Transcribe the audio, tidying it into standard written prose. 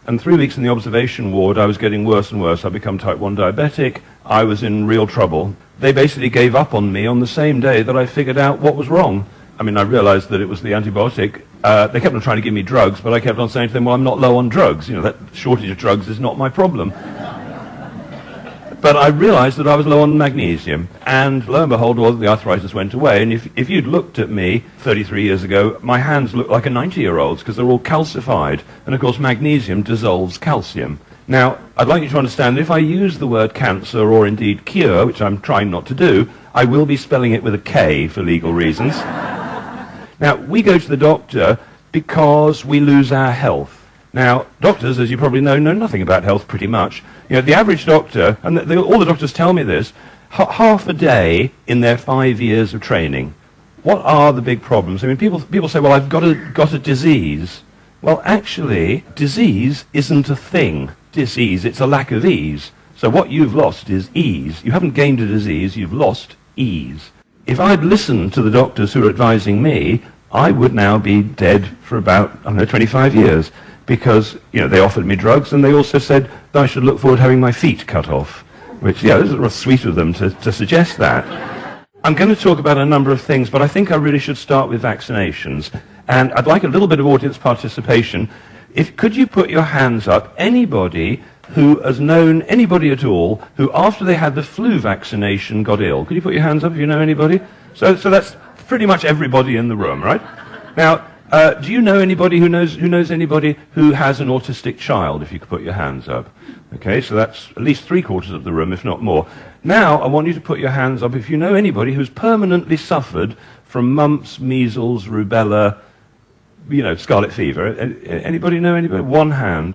And 3 weeks in the observation ward, I was getting worse and worse. I'd become type 1 diabetic. I was in real trouble. They basically gave up on me on the same day that I figured out what was wrong. I mean, I realized that it was the antibiotic. They kept on trying to give me drugs, but I kept on saying to them, well, I'm not low on drugs. You know, that shortage of drugs is not my problem. But I realized that I was low on magnesium, and lo and behold, all the arthritis went away. And if you'd looked at me 33 years ago, my hands looked like a 90-year-old's because they're all calcified. And of course, magnesium dissolves calcium. Now, I'd like you to understand that if I use the word cancer or indeed cure, which I'm trying not to do, I will be spelling it with a K for legal reasons. Now, we go to the doctor because we lose our health. Now, doctors, as you probably know nothing about health pretty much. You know, the average doctor, and all the doctors tell me this, half a day in their 5 years of training. What are the big problems? I mean, people say, well, I've got a disease. Well, actually, disease isn't a thing. Disease, it's a lack of ease. So what you've lost is ease. You haven't gained a disease, you've lost ease. If I'd listened to the doctors who are advising me, I would now be dead for about, I don't know, 25 years. Because, you know, they offered me drugs, and they also said that I should look forward to having my feet cut off. Which, yeah, it was sweet of them to suggest that. I'm going to talk about a number of things, but I think I really should start with vaccinations. And I'd like a little bit of audience participation. Could you put your hands up, anybody who has known anybody at all who, after they had the flu vaccination, got ill? Could you put your hands up if you know anybody? So that's pretty much everybody in the room, right? Now, do you know anybody who knows anybody who has an autistic child, if you could put your hands up? Okay, so that's at least 3/4 of the room, if not more. Now, I want you to put your hands up if you know anybody who's permanently suffered from mumps, measles, rubella, you know, scarlet fever. Anybody know anybody? One hand.